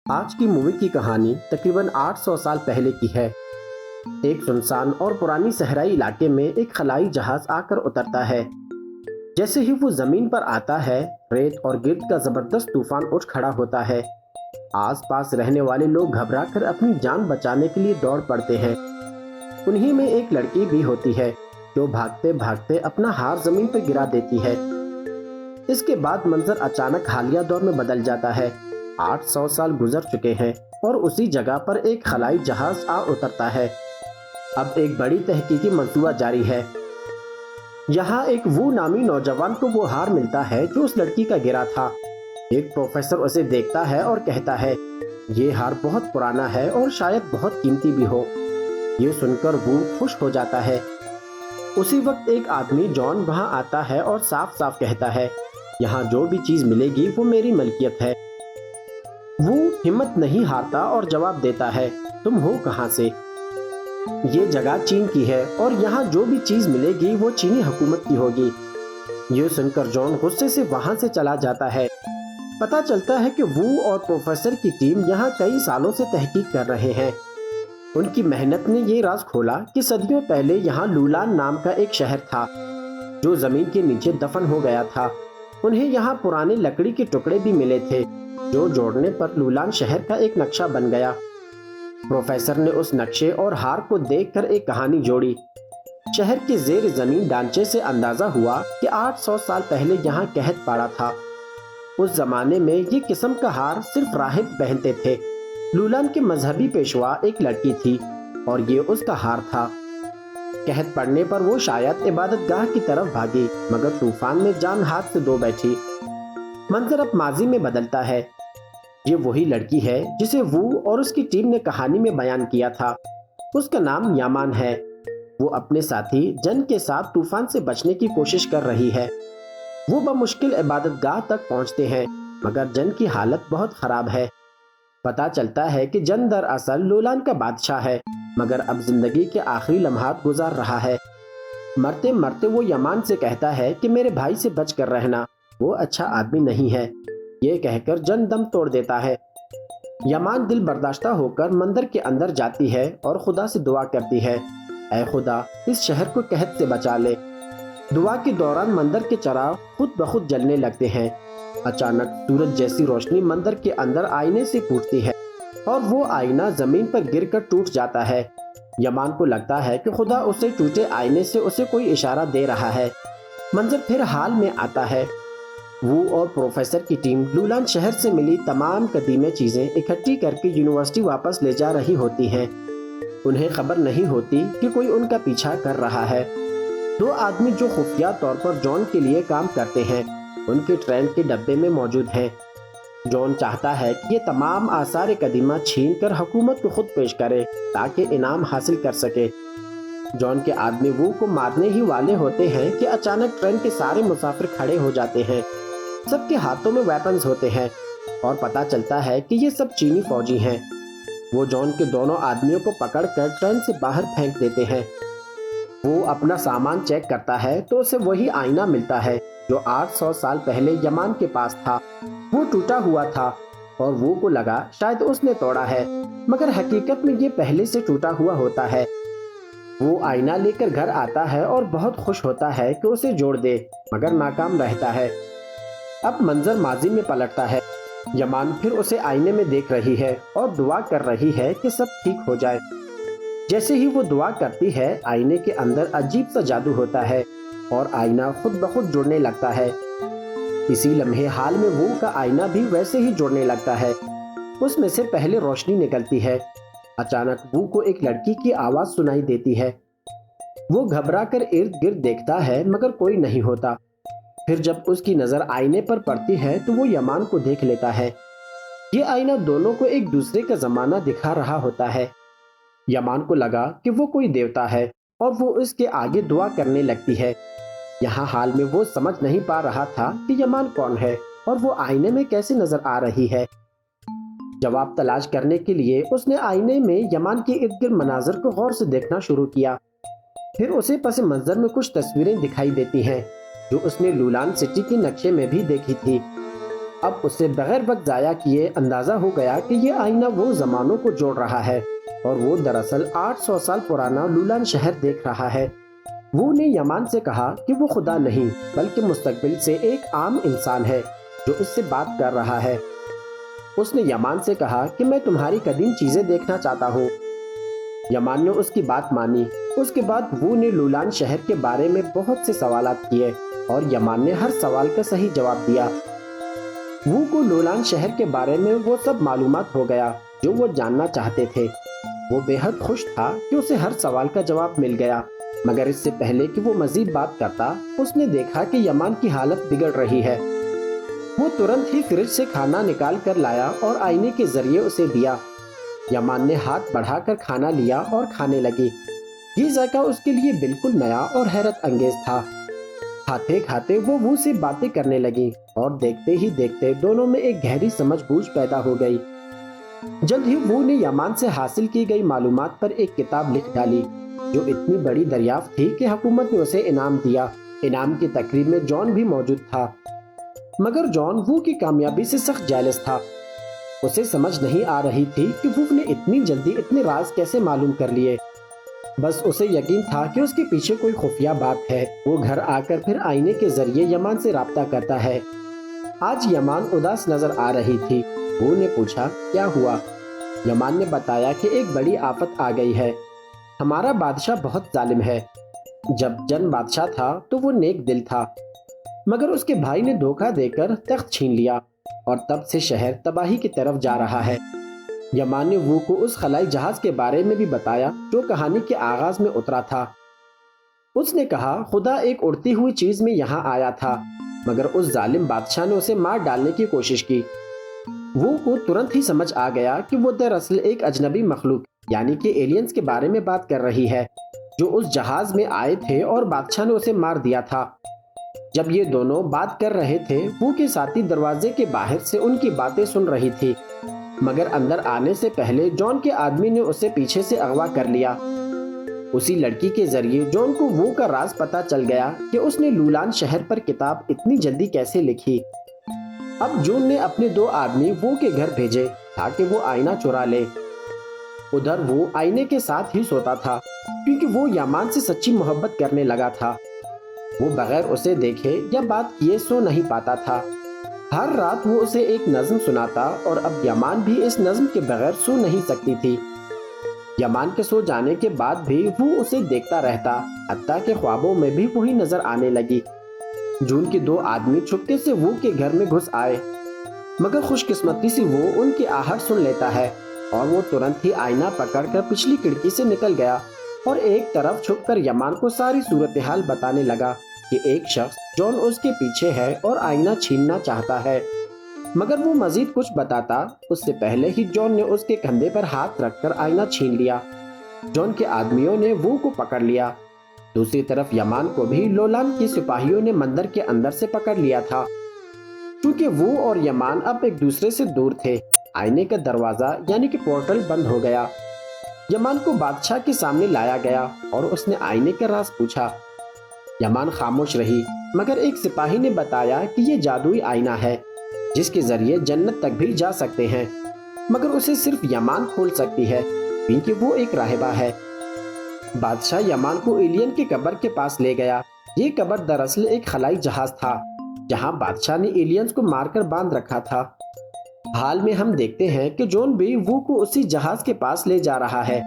آج کی مووی کی کہانی تقریباً 800 سال پہلے کی ہے۔ ایک سنسان اور پرانی صحرائی علاقے میں ایک خلائی جہاز آ کر اترتا ہے۔ جیسے ہی وہ زمین پر آتا ہے، ریت اور گرد کا زبردست طوفان اٹھ کھڑا ہوتا ہے۔ آس پاس رہنے والے لوگ گھبرا کر اپنی جان بچانے کے لیے دوڑ پڑتے ہیں۔ انہی میں ایک لڑکی بھی ہوتی ہے جو بھاگتے بھاگتے اپنا ہار زمین پر گرا دیتی ہے۔ اس کے بعد منظر اچانک حالیہ دور میں بدل جاتا ہے۔ 800 سال گزر چکے ہیں اور اسی جگہ پر ایک خلائی جہاز آ اترتا ہے۔ اب ایک بڑی تحقیقی منصوبہ جاری ہے۔ یہاں ایک وو نامی نوجوان کو وہ ہار ملتا ہے جو اس لڑکی کا گرا تھا۔ ایک پروفیسر اسے دیکھتا ہے اور کہتا ہے، یہ ہار بہت پرانا ہے اور شاید بہت قیمتی بھی ہو۔ یہ سن کر وو خوش ہو جاتا ہے۔ اسی وقت ایک آدمی جان وہاں آتا ہے اور صاف صاف کہتا ہے، یہاں جو بھی چیز ملے گی وہ میری ملکیت ہے۔ وہ ہمت نہیں ہارتا اور جواب دیتا ہے، تم ہو کہاں سے؟ یہ جگہ چین کی ہے اور یہاں جو بھی چیز ملے گی وہ چینی حکومت کی ہوگی۔ یہ سن کر جان غصے سے وہاں سے چلا جاتا ہے۔ پتہ چلتا ہے کہ وہ اور پروفیسر کی ٹیم یہاں کئی سالوں سے تحقیق کر رہے ہیں۔ ان کی محنت نے یہ راز کھولا کہ صدیوں پہلے یہاں لولان نام کا ایک شہر تھا جو زمین کے نیچے دفن ہو گیا تھا۔ انہیں یہاں پرانے لکڑی کے ٹکڑے بھی ملے تھے جو جوڑنے پر لولان شہر کا ایک نقشہ بن گیا۔ پروفیسر نے اس نقشے اور ہار کو دیکھ کر ایک کہانی جوڑی۔ شہر کے زیر زمین ڈھانچے سے اندازہ ہوا کہ 800 سال پہلے یہاں قحط پڑا تھا۔ اس زمانے میں یہ قسم کا ہار صرف راہب پہنتے تھے۔ لولان کے مذہبی پیشوا ایک لڑکی تھی اور یہ اس کا ہار تھا۔ قحط پڑنے پر وہ شاید عبادت گاہ کی طرف بھاگی، مگر طوفان میں جان ہاتھ سے دھو بیٹھی۔ منظر اب ماضی میں بدلتا ہے۔ یہ وہی لڑکی ہے جسے وہ اور اس کی ٹیم نے کہانی میں بیان کیا تھا۔ اس کا نام یامان ہے۔ وہ اپنے ساتھی جن کے ساتھ طوفان سے بچنے کی کوشش کر رہی ہے۔ وہ بمشکل عبادت گاہ تک پہنچتے ہیں، مگر جن کی حالت بہت خراب ہے۔ پتہ چلتا ہے کہ جن دراصل لولان کا بادشاہ ہے، مگر اب زندگی کے آخری لمحات گزار رہا ہے۔ مرتے مرتے وہ یامان سے کہتا ہے کہ میرے بھائی سے بچ کر رہنا، وہ اچھا آدمی نہیں ہے۔ یہ کہہ کر جن دم توڑ دیتا ہے۔ یامان دل برداشتہ ہو کر مندر کے اندر جاتی ہے اور خدا سے دعا کرتی ہے، اے خدا اس شہر کو قحط سے بچا لے۔ دعا کے دوران مندر کے چراغ خود بخود جلنے لگتے ہیں۔ اچانک سورج جیسی روشنی مندر کے اندر آئینے سے پھوٹتی ہے اور وہ آئینہ زمین پر گر کر ٹوٹ جاتا ہے۔ یامان کو لگتا ہے کہ خدا اسے ٹوٹے آئینے سے اسے کوئی اشارہ دے رہا ہے۔ منظر پھر حال میں آتا ہے۔ وہ اور پروفیسر کی ٹیم لولان شہر سے ملی تمام قدیمی چیزیں اکٹھی کر کے یونیورسٹی واپس لے جا رہی ہوتی ہیں۔ انہیں خبر نہیں ہوتی کہ کوئی ان کا پیچھا کر رہا ہے۔ دو آدمی جو خفیہ طور پر جان کے لیے کام کرتے ہیں، ان کے ٹرین کے ڈبے میں موجود ہیں۔ جان چاہتا ہے کہ یہ تمام آثار قدیمہ چھین کر حکومت کو خود پیش کرے تاکہ انعام حاصل کر سکے۔ جان کے آدمی وہ کو مارنے ہی والے ہوتے ہیں کہ اچانک ٹرین کے سارے مسافر کھڑے ہو جاتے ہیں۔ سب کے ہاتھوں میں ویپنز ہوتے ہیں اور پتہ چلتا ہے کہ یہ سب چینی فوجی ہیں۔ وہ جان کے دونوں آدمیوں کو پکڑ کر ٹرین سے باہر پھینک دیتے ہیں۔ وہ اپنا سامان چیک کرتا ہے تو اسے وہی آئینہ ملتا ہے جو 800 سال پہلے یامان کے پاس تھا۔ وہ ٹوٹا ہوا تھا اور وہ کو لگا شاید اس نے توڑا ہے، مگر حقیقت میں یہ پہلے سے ٹوٹا ہوا ہوتا ہے۔ وہ آئینہ لے کر گھر آتا ہے اور بہت خوش ہوتا ہے کہ اسے جوڑ دے، مگر ناکام رہتا ہے۔ اب منظر ماضی میں پلٹتا ہے۔ یامان پھر اسے آئینے میں دیکھ رہی ہے اور دعا کر رہی ہے کہ سب ٹھیک ہو جائے۔ جیسے ہی وہ دعا کرتی ہے، آئینے کے اندر عجیب سا جادو ہوتا ہے اور آئینہ خود بخود جڑنے لگتا ہے۔ اسی لمحے حال میں وہ کا آئینہ بھی ویسے ہی جڑنے لگتا ہے۔ اس میں سے پہلے روشنی نکلتی ہے۔ اچانک وہ کو ایک لڑکی کی آواز سنائی دیتی ہے۔ وہ گھبرا کر ارد گرد دیکھتا ہے مگر کوئی نہیں ہوتا۔ پھر جب اس کی نظر آئینے پر پڑتی ہے تو وہ یامان کو دیکھ لیتا ہے۔ یہ آئینہ دونوں کو ایک دوسرے کا زمانہ دکھا رہا ہوتا ہے۔ یامان کو لگا کہ وہ کوئی دیوتا ہے اور وہ اس کے آگے دعا کرنے لگتی ہے۔ یہاں حال میں وہ سمجھ نہیں پا رہا تھا کہ یامان کون ہے اور وہ آئینے میں کیسے نظر آ رہی ہے۔ جواب تلاش کرنے کے لیے اس نے آئینے میں یامان کے ارد گرد مناظر کو غور سے دیکھنا شروع کیا۔ پھر اسے پس منظر میں کچھ تصویریں دکھائی دیتی ہیں جو اس نے لولان سٹی کے نقشے میں بھی دیکھی تھی۔ اب اسے بغیر وقت ضائع کیے اندازہ ہو گیا کہ یہ آئینہ وہ زمانوں کو جوڑ رہا ہے اور وہ دراصل 800 سال پرانا لولان شہر دیکھ رہا ہے۔ وہ نے یمان سے کہا کہ وہ خدا نہیں بلکہ مستقبل سے ایک عام انسان ہے جو اس سے بات کر رہا ہے۔ اس نے یمان سے کہا کہ میں تمہاری قدیم چیزیں دیکھنا چاہتا ہوں۔ یمان نے اس کی بات مانی۔ اس کے بعد وہ نے لولان شہر کے بارے میں بہت سے سوالات کیے اور یمان نے ہر سوال کا صحیح جواب دیا۔ وہ کو لولان شہر کے بارے میں وہ سب معلومات ہو گیا جو وہ جاننا چاہتے تھے۔ وہ بے حد خوش تھا کہ اسے ہر سوال کا جواب مل گیا، مگر اس سے پہلے کہ وہ مزید بات کرتا اس نے دیکھا کہ یمان کی حالت بگڑ رہی ہے۔ وہ ترنت ہی فریج سے کھانا نکال کر لایا اور آئینے کے ذریعے اسے دیا۔ یمان نے ہاتھ بڑھا کر کھانا لیا اور کھانے لگی۔ یہ ذائقہ اس کے لیے بالکل نیا اور حیرت انگیز تھا۔ کھاتے کھاتے وہ سے باتیں کرنے لگی اور دیکھتے ہی دیکھتے دونوں میں ایک گہری سمجھ بوجھ پیدا ہو گئی۔ جلد ہی وہ نے یمان سے حاصل کی گئی معلومات پر ایک کتاب لکھ ڈالی جو اتنی بڑی دریافت تھی کہ حکومت نے اسے انعام دیا۔ انعام کی تقریب میں جان بھی موجود تھا، مگر جان وہ کی کامیابی سے سخت جیلس تھا۔ اسے سمجھ نہیں آ رہی تھی کہ وہ نے اتنی جلدی اتنے راز کیسے معلوم کر لیے۔ بس اسے یقین تھا کہ اس کے پیچھے کوئی خفیہ بات ہے۔ وہ گھر آ کر پھر آئینے کے ذریعے یمان سے رابطہ کرتا ہے۔ آج یمان اداس نظر آ رہی تھی۔ وہ نے پوچھا کیا ہوا؟ یمان نے بتایا کہ ایک بڑی آفت آ گئی ہے۔ ہمارا بادشاہ بہت ظالم ہے۔ جب جن بادشاہ تھا تو وہ نیک دل تھا، مگر اس کے بھائی نے دھوکہ دے کر تخت چھین لیا اور تب سے شہر تباہی کی طرف جا رہا ہے۔ یمان نے وہ کو اس خلائی جہاز کے بارے میں بھی بتایا جو کہانی کے آغاز میں اترا تھا۔ اس نے کہا خدا ایک اڑتی ہوئی چیز میں یہاں آیا تھا، مگر اس ظالم بادشاہ نے اسے مار ڈالنے کی کوشش کی۔ وہ کو ترنت ہی سمجھ آ گیا کہ وہ دراصل ایک اجنبی مخلوق یعنی کہ ایلینز کے بارے میں بات کر رہی ہے جو اس جہاز میں آئے تھے اور بادشاہ نے اسے مار دیا تھا۔ جب یہ دونوں بات کر رہے تھے وہ کے ساتھی دروازے کے باہر سے ان کی باتیں سن رہی تھی، مگر اندر آنے سے پہلے جان کے آدمی نے اسے پیچھے سے اغوا کر لیا۔ اسی لڑکی کے ذریعے جان کو وہ کا راز پتا چل گیا کہ اس نے لولان شہر پر کتاب اتنی جلدی کیسے لکھی۔ اب جون نے اپنے 2 آدمی وہ کے گھر بھیجے تاکہ وہ آئینہ چرا لے۔ ادھر وہ آئینے کے ساتھ ہی سوتا تھا کیونکہ وہ یمان سے سچی محبت کرنے لگا تھا۔ وہ بغیر اسے دیکھے یا بات کیے سو نہیں پاتا تھا۔ ہر رات وہ اسے ایک نظم سناتا اور اب یمان بھی اس نظم کے بغیر سو نہیں سکتی تھی۔ یمان کے سو جانے کے بعد بھی وہ اسے دیکھتا رہتا، حتیٰ کہ خوابوں میں بھی وہی نظر آنے لگی۔ جون کے 2 آدمی چھپکے سے وہ کے گھر میں گھس آئے، مگر خوش قسمتی سے وہ ان کی آہٹ سن لیتا ہے اور وہ ترنت ہی آئینہ پکڑ کر پچھلی کھڑکی سے نکل گیا اور ایک طرف چھپ کر یمان کو ساری صورتحال بتانے لگا کہ ایک شخص جون اس کے پیچھے ہے اور آئینہ چھیننا چاہتا ہے۔ مگر وہ مزید کچھ بتاتا اس سے پہلے ہی جون نے اس کے کندھے پر ہاتھ رکھ کر آئینہ چھین لیا۔ جون کے آدمیوں نے وہ کو پکڑ لیا۔ دوسری طرف یمان کو بھی لولان کے سپاہیوں نے مندر کے اندر سے پکڑ لیا تھا۔ چونکہ وہ اور یمان اب ایک دوسرے سے دور تھے، آئینے کا دروازہ یعنی کہ پورٹل بند ہو گیا۔ یمان کو بادشاہ کے سامنے لایا گیا اور اس نے آئینے کا راز پوچھا۔ یمان خاموش رہی، مگر ایک سپاہی نے بتایا کہ یہ جادوئی آئینہ ہے جس کے ذریعے جنت تک بھی جا سکتے ہیں، مگر اسے صرف یمان کھول سکتی ہے کیونکہ وہ ایک راہبہ ہے۔ بادشاہ یمان کو ایلین کی قبر کے پاس لے گیا۔ یہ قبر دراصل ایک خلائی جہاز تھا جہاں بادشاہ نے ایلینز کو مار کر باندھ رکھا تھا۔ حال میں ہم دیکھتے ہیں کہ جون بھی وو کو اسی جہاز کے پاس لے جا رہا ہے۔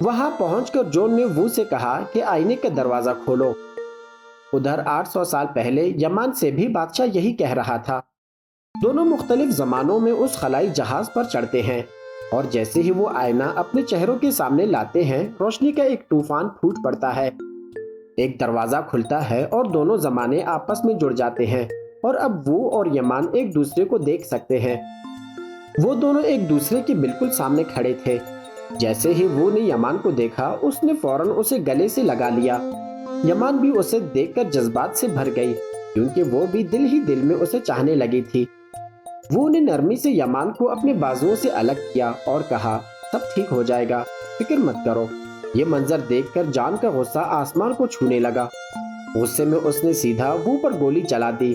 وہاں پہنچ کر جون نے وو سے کہا کہ آئینے کا دروازہ کھولو۔ ادھر 800 سال پہلے یمان سے بھی بادشاہ یہی کہہ رہا تھا۔ دونوں مختلف زمانوں میں اس خلائی جہاز پر چڑھتے ہیں اور جیسے ہی وہ آئینہ اپنے چہروں کے سامنے لاتے ہیں روشنی کا ایک طوفان پھوٹ پڑتا ہے، ایک دروازہ کھلتا ہے اور دونوں زمانے آپس میں جڑ جاتے ہیں اور اب وہ اور یمان ایک دوسرے کو دیکھ سکتے ہیں۔ وہ دونوں ایک دوسرے کے بالکل سامنے کھڑے تھے۔ جیسے ہی وہ نے یمان کو دیکھا اس نے فوراً اسے گلے سے لگا لیا۔ یمان بھی اسے دیکھ کر جذبات سے بھر گئی کیونکہ وہ بھی دل ہی دل میں اسے چاہنے لگی تھی۔ وہ نے نرمی سے یمان کو اپنے بازوؤں سے الگ کیا اور کہا سب ٹھیک ہو جائے گا، فکر مت کرو۔ یہ منظر دیکھ کر جان کا غصہ آسمان کو چھونے لگا۔ غصے میں اس نے سیدھا وہ پر گولی چلا دی۔